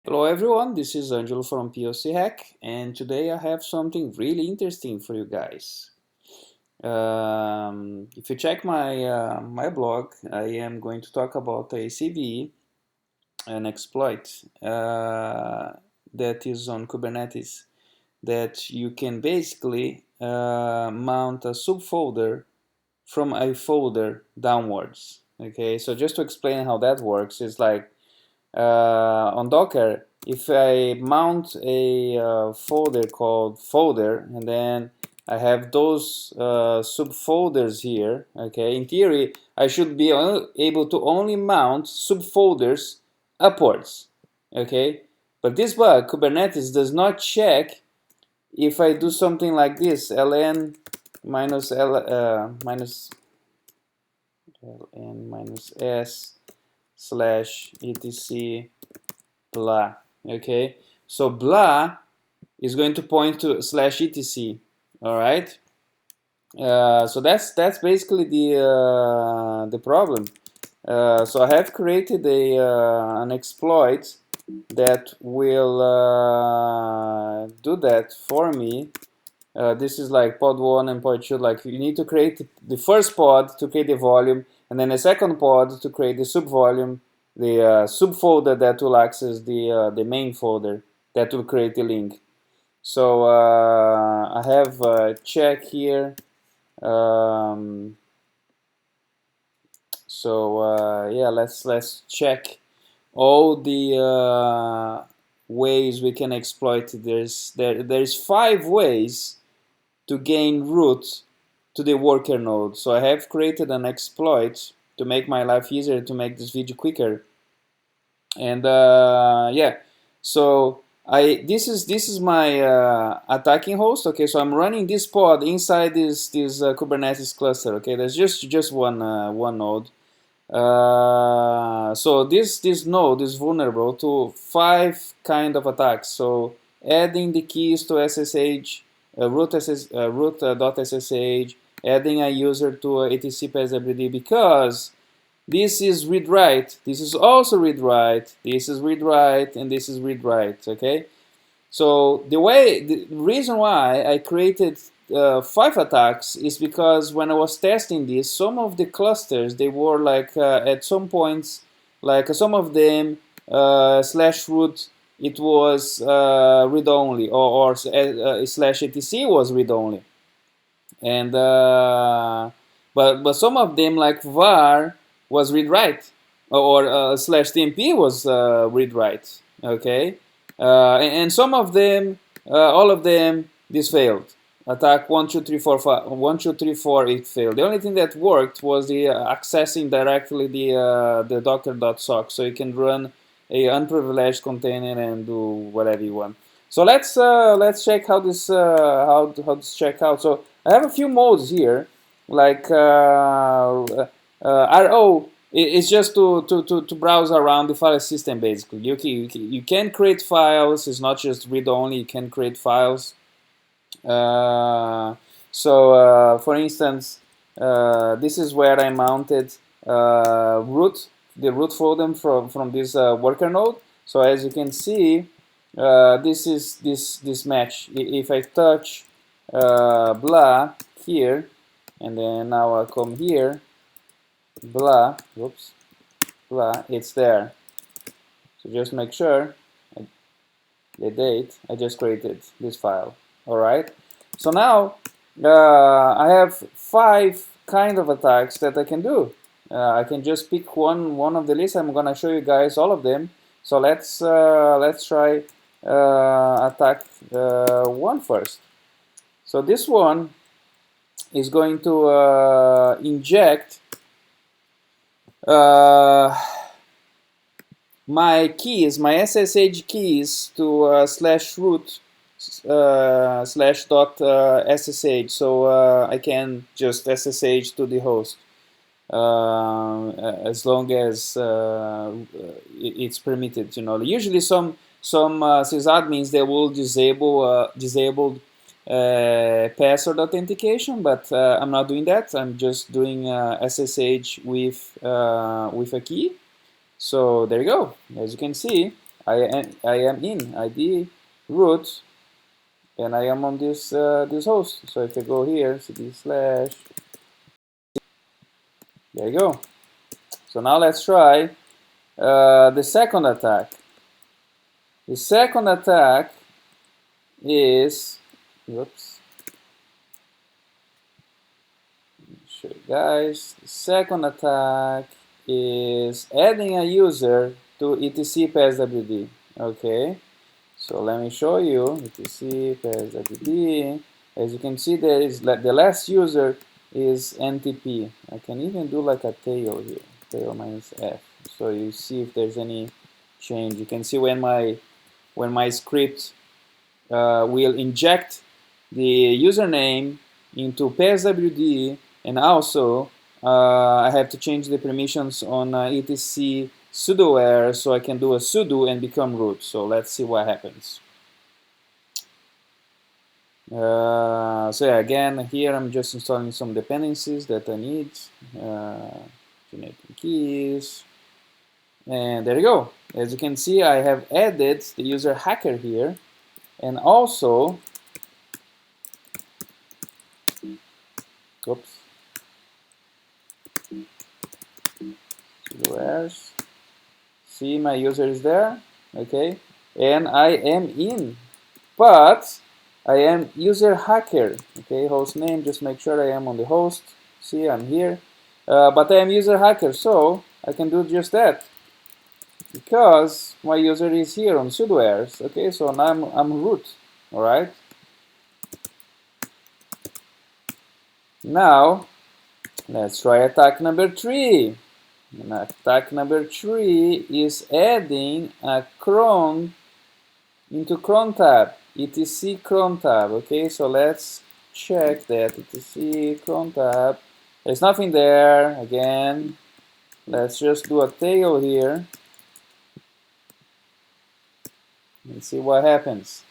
Hello everyone, this is Angelo from POC Hack, and today I have something really interesting for you guys. If you check my blog, I am going to talk about a CVE, an exploit that is on Kubernetes, that you can basically mount a subfolder from a folder downwards. Okay, so just to explain how that works, it's like on Docker, if I mount a folder called folder, and then I have those subfolders here, okay, in theory, I should be able to only mount subfolders upwards, okay? But this bug, Kubernetes, does not check if I do something like this, ln minus ln minus s slash etc blah. Okay, so blah is going to point to slash etc. All right. So that's basically the problem. So I have created an exploit that will do that for me. This is like pod 1 and pod 2. Like you need to create the first pod to create the volume, and then a second pod to create the subvolume, the subfolder that will access the main folder that will create the link. So I have a check here. Yeah, let's check all the ways we can exploit it. There's 5 ways to gain root to the worker node. So I have created an exploit to make my life easier, to make this video quicker. And yeah, so this is my attacking host. Okay, so I'm running this pod inside this Kubernetes cluster. Okay, there's just one node. So this node is vulnerable to 5 kind of attacks. So adding the keys to SSH, root.ssh, adding a user to etc passwd, because this is read write, this is also read write, this is read write, and this is read write. Okay, so the reason why I created 5 attacks is because when I was testing this, some of the clusters, they were like at some points, like some of them slash root, it was read only, or slash etc was read only, and but some of them like var was read write, or slash tmp was read write. Okay, and some of them, all of them, this failed. Attack 1 2 3 4 5 1 2 3 4, it failed. The only thing that worked was the accessing directly the docker.sock, so you can run a unprivileged container and do whatever you want. So let's check how this check out. So I have a few modes here, like RO. It's just to browse around the file system. Basically, you can create files. It's not just read only. You can create files. For instance, this is where I mounted the root folder from this worker node. So as you can see, this is this match. If I touch blah here, and then now I come here, blah, whoops, blah, it's there. So just make sure the date I just created this file. All right. So now I have 5 kind of attacks that I can do. I can just pick one of the list. I'm gonna show you guys all of them. So let's try attack 1 first. So this one is going to inject my keys, my SSH keys to slash root slash dot SSH, so I can just SSH to the host as long as it's permitted. You know, usually some sysadmins, they will disable password authentication, but I'm not doing that. I'm just doing SSH with a key. So there you go. As you can see, I am in ID root, and I am on this this host. So if I go here, cd slash, there you go. So now let's try the second attack. The second attack is, whoops, show you guys. The second attack is adding a user to etc passwd. Okay, so let me show you etc passwd. As you can see, there is the last user is ntp. I can even do like a tail here, tail minus f, so you see if there's any change. You can see when my script will inject the username into passwd, and also I have to change the permissions on etc sudoer, so I can do a sudo and become root. So let's see what happens. So yeah, again, here I'm just installing some dependencies that I need, generating keys, and there you go. As you can see, I have added the user hacker here, and also, oops, where's, see, my user is there, okay, and I am in, but I am user hacker, okay, host name, just make sure I am on the host. See, I'm here, but I am user hacker, so I can do just that because my user is here on sudoers. Okay, so now I'm root. All right. Now let's try attack number 3. And attack number 3 is adding a cron into cron tab, etc cron tab. Okay, so let's check that etc cron tab. There's nothing there. Again, let's just do a tail here and see what happens.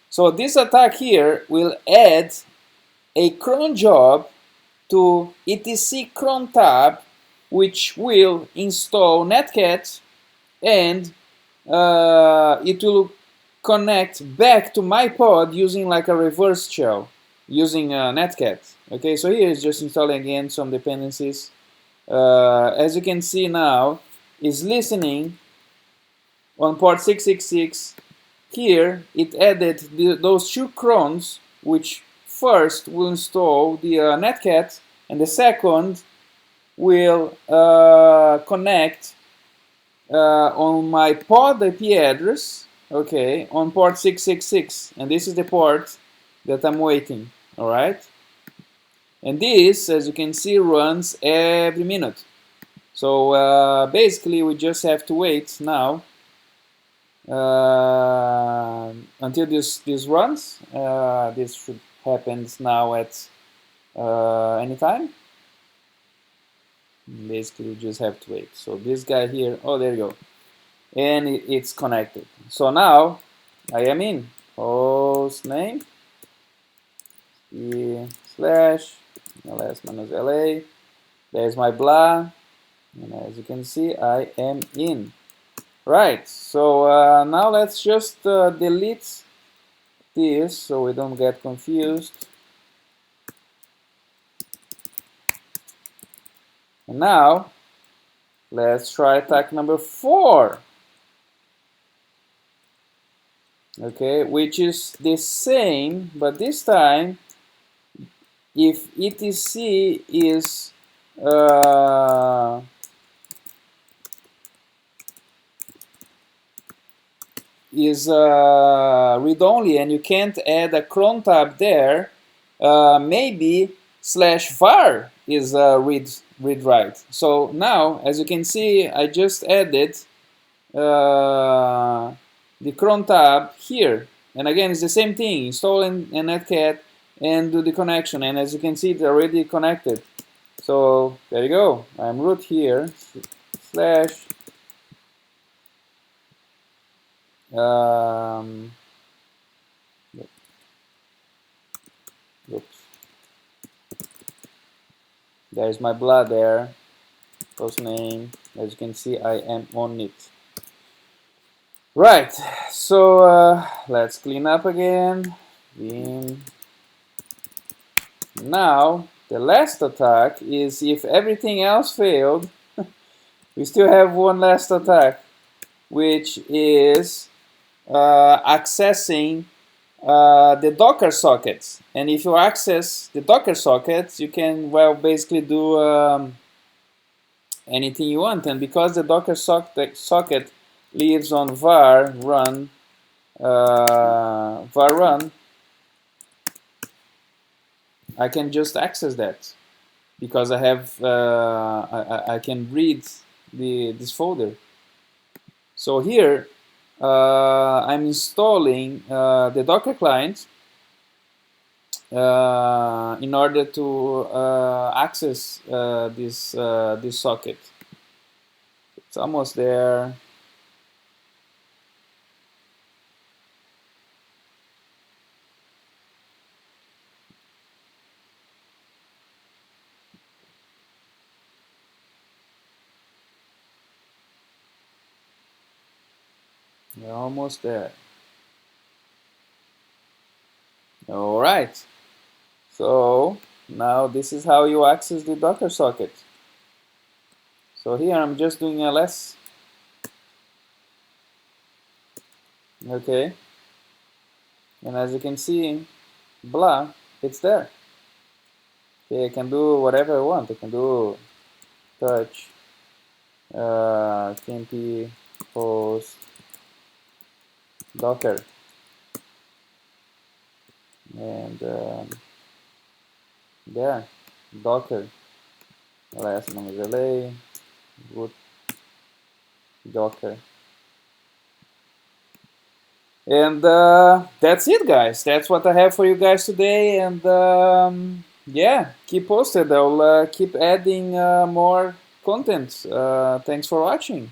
So this attack here will add a cron job to etc cron tab, which will install netcat, and it will connect back to my pod using like a reverse shell using netcat. Okay, so here is just installing again some dependencies. As you can see now, is listening on port 666. Here it added those two crons, which first will install the netcat, and the second will connect on my pod IP address, okay, on port 666, and this is the port that I'm waiting. All right, and this, as you can see, runs every minute. So basically we just have to wait now until this runs. This should happen now at any time. Basically you just have to wait. So this guy here, oh, there you go, and it's connected. So now I am in host name slash ls minus la. There's my blah, and as you can see, I am in. Right, so now let's just delete this so we don't get confused. And now let's try attack number 4. Okay, which is the same, but this time if etc is read-only and you can't add a cron tab there, maybe /var is read-write. So now, as you can see, I just added the cron tab here, and again it's the same thing, install a netcat and do the connection, and as you can see it's already connected. So there you go, I'm root here slash oops, there's my blah there, host name, as you can see I am on it. Right, so let's clean up again. Now the last attack is if everything else failed, we still have one last attack, which is accessing the Docker sockets. And if you access the Docker sockets, you can, well, basically do anything you want. And because the Docker socket lives on var run, I can just access that because I have I can read this folder. So here I'm installing the Docker client in order to access this socket. It's almost there. We're almost there. All right. So now this is how you access the Docker socket. So here I'm just doing ls. Okay. And as you can see, blah, it's there. Okay, I can do whatever I want. I can do touch, kmp host docker, and there, docker, last name is la, root docker. And that's it, guys. That's what I have for you guys today. And yeah, keep posted. I'll keep adding more content. Thanks for watching.